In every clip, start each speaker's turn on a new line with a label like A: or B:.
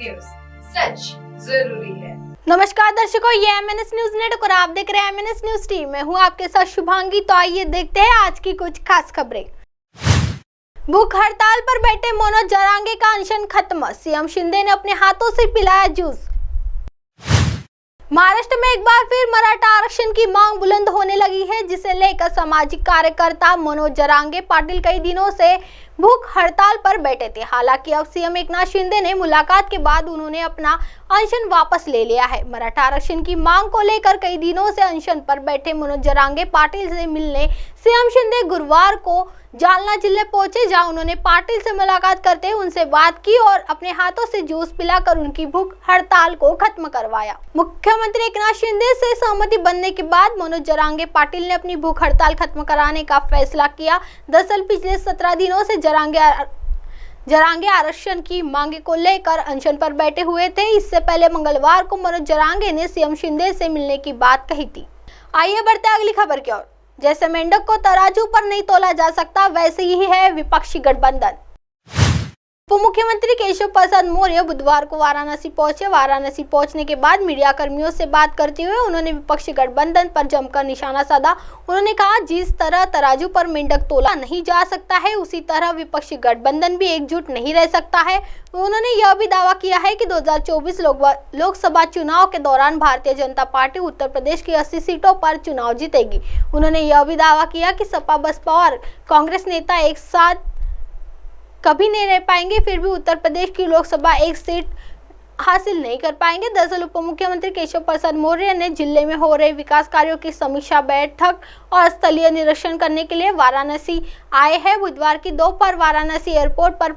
A: News, सच जरूरी है।
B: नमस्कार दर्शकों, ये एमएनएस न्यूज नेटवर्क और आप देख रहे हैं एमएनएस न्यूज टीम। मैं हूं आपके साथ शुभांगी। तो आइए देखते हैं आज की कुछ खास खबरें। भूख हड़ताल पर बैठे मनोज जरांगे का अनशन खत्म, सीएम शिंदे ने अपने हाथों से पिलाया जूस। महाराष्ट्र में एक बार फिर मराठा आरक्षण की मांग बुलंद होने लगी है, जिसे लेकर सामाजिक कार्यकर्ता मनोज जरांगे पाटिल कई दिनों से भूख हड़ताल पर बैठे थे। हालांकि अब सीएम एकनाथ शिंदे ने मुलाकात के बाद उन्होंने अपना अनशन वापस ले लिया है। मराठा आरक्षण की मांग को लेकर कई दिनों से अनशन पर बैठे मनोज जरांगे पाटिल से मिलने सीएम शिंदे गुरुवार को जालना जिले पहुंचे, जहां उन्होंने पाटिल से मुलाकात करते उनसे बात की और अपने हाथों से जूस पिलाकर उनकी भूख हड़ताल को खत्म करवाया। मुख्यमंत्री एकनाथ शिंदे से सहमति बनने के बाद मनोज जरांगे पाटिल ने अपनी भूख हड़ताल खत्म कराने का फैसला किया। दरअसल पिछले 17 दिनों से जरांगे आरक्षण की मांगे को लेकर अनशन पर बैठे हुए थे। इससे पहले मंगलवार को मनोज जरांगे ने सीएम शिंदे से मिलने की बात कही थी। आइए बढ़ते हैं अगली खबर की ओर। जैसे मेंढक को तराजू पर नहीं तोला जा सकता, वैसे ही है विपक्षी गठबंधन। उप मुख्यमंत्री केशव प्रसाद मौर्य बुधवार को वाराणसी पहुंचे। वाराणसी पहुंचने के बाद मीडिया कर्मियों से बात करते हुए उन्होंने विपक्षी गठबंधन पर जमकर निशाना साधा। उन्होंने कहा, जिस तरह तराजू पर मेंढक तोला नहीं जा सकता है, उसी तरह विपक्षी गठबंधन भी एकजुट नहीं रह सकता है। उन्होंने यह भी दावा किया है कि 2024 लोकसभा चुनाव के दौरान भारतीय जनता पार्टी उत्तर प्रदेश की 80 सीटों पर चुनाव जीतेगी। उन्होंने यह भी दावा किया कि सपा, बसपा और कांग्रेस नेता एक साथ कभी नहीं रह पाएंगे, फिर भी उत्तर प्रदेश की लोकसभा एक सीट हासिल नहीं कर पाएंगे। दरअसल उप मुख्यमंत्री केशव प्रसाद मौर्य ने जिले में हो रहे विकास कार्यों की समीक्षा बैठक और स्थलीय निरीक्षण करने के लिए वाराणसी आए हैं। बुधवार की दोपहर वाराणसी एयरपोर्ट पर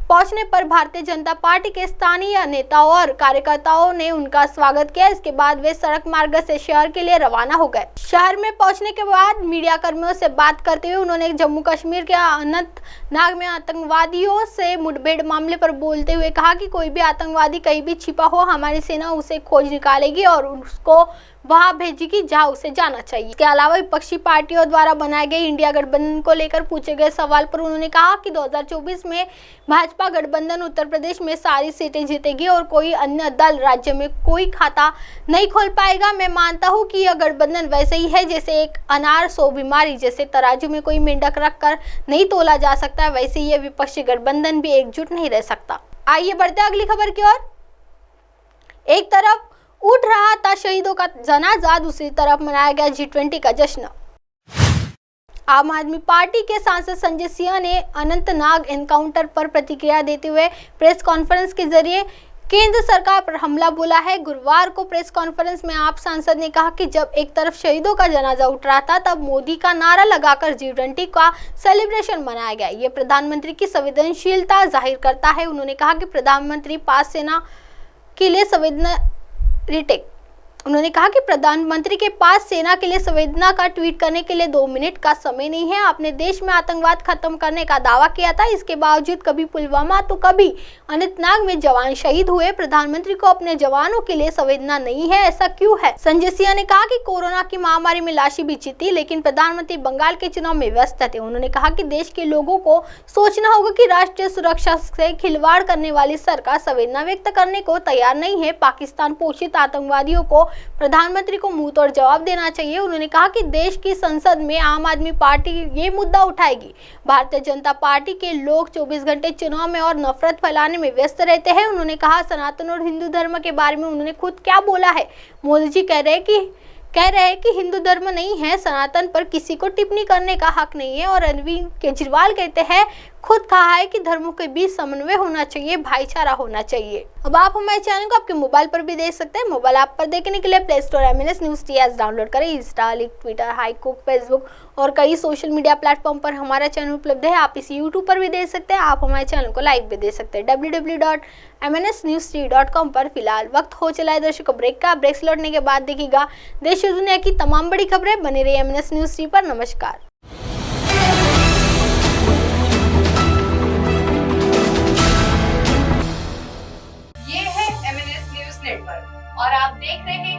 B: पहुंचने पर भारतीय जनता पार्टी के स्थानीय नेताओं और कार्यकर्ताओं ने उनका स्वागत किया। इसके बाद वे सड़क मार्ग से शहर के लिए रवाना हो गए। शहर में पहुंचने के बाद मीडिया कर्मियों से बात करते हुए उन्होंने जम्मू कश्मीर के अनंतनाग में आतंकवादियों से मुठभेड़ मामले पर बोलते हुए कहा कि कोई भी आतंकवादी कहीं भी छिपा हो, हमारी सेना उसे खोज निकालेगी और उसको वहां भेजेगी जहां उसे जाना चाहिए। इसके अलावा विपक्षी पार्टियों द्वारा बनाए गए इंडिया गठबंधन को लेकर पूछे गए सवाल पर उन्होंने कहा कि 2024 में भाजपा गठबंधन उत्तर प्रदेश में सारी सीटें जीतेगी और कोई अन्य दल राज्य में कोई खाता नहीं खोल पाएगा। मैं मानता हूं कि यह गठबंधन वैसे ही है जैसे एक अनार 100 बीमारी, जैसे तराजू में कोई मेंढक रखकर नहीं तोला जा सकता, वैसे ही यह विपक्षी गठबंधन भी एकजुट नहीं रह सकता। आइए बढ़ते हैं अगली खबर की ओर। एक तरफ उठ रहा था शहीदों का जनाजा, दूसरी तरफ मनाया गया G20 का जश्न। आम आदमी पार्टी के सांसद संजय सिंह ने अनंतनाग एनकाउंटर पर प्रतिक्रिया देते हुए प्रेस कॉन्फ्रेंस के जरिए केंद्र सरकार पर हमला बोला है। गुरुवार को प्रेस कॉन्फ्रेंस में आप सांसद ने कहा कि जब एक तरफ शहीदों का जनाजा उठ रहा था, तब मोदी का नारा लगाकर G20 का सेलिब्रेशन मनाया गया। ये प्रधानमंत्री की संवेदनशीलता जाहिर करता है। उन्होंने कहा कि प्रधानमंत्री पास सेना के लिए उन्होंने कहा कि प्रधानमंत्री के पास सेना के लिए संवेदना का ट्वीट करने के लिए 2 मिनट का समय नहीं है। आपने देश में आतंकवाद खत्म करने का दावा किया था, इसके बावजूद कभी पुलवामा तो कभी अनंतनाग में जवान शहीद हुए। प्रधानमंत्री को अपने जवानों के लिए संवेदना नहीं है, ऐसा क्यों है? संजय सिंह ने कहा कि कोरोना की महामारी में लाशें भी जीती, लेकिन प्रधानमंत्री बंगाल के चुनाव में व्यस्त थे। उन्होंने कहा कि देश के लोगों को सोचना होगा कि राष्ट्रीय सुरक्षा से खिलवाड़ करने वाली सरकार संवेदना व्यक्त करने को तैयार नहीं है। पाकिस्तान पोषित आतंकवादियों को प्रधानमंत्री को मुंह तोड़ जवाब देना चाहिए। उन्होंने कहा कि देश की संसद में आम आदमी पार्टी ये मुद्दा उठाएगी। भारतीय जनता पार्टी के लोग 24 घंटे चुनाव में और नफरत फैलाने में व्यस्त रहते हैं। उन्होंने कहा सनातन और हिंदू धर्म के बारे में उन्होंने खुद क्या बोला है। मोदी जी कह रहे हैं कि हिंदू धर्म नहीं है, सनातन पर किसी को टिप्पणी करने का हक नहीं है। और अरविंद केजरीवाल कहते हैं, खुद कहा है कि धर्मों के बीच समन्वय होना चाहिए, भाईचारा होना चाहिए। अब आप हमारे चैनल को आपके मोबाइल पर भी देख सकते हैं। मोबाइल ऐप पर देखने के लिए play store MNS news TS download करें। इंस्टा, ट्विटर, हाईकुक, फेसबुक और कई सोशल मीडिया प्लेटफॉर्म पर हमारा चैनल उपलब्ध है। आप इसे यूट्यूब पर भी देख सकते हैं। आप हमारे चैनल को लाइक भी दे सकते हैं www.mnsnews3.com पर। फिलहाल वक्त हो चला है दर्शकों ब्रेक का। ब्रेक से लौटने के बाद देखिएगा देश और दुनिया की तमाम बड़ी खबरें। बने रहिए एमएनएस न्यूज 3 पर। नमस्कार।
A: ये है एमएनएस न्यूज नेटवर्क और आप देख रहे हैं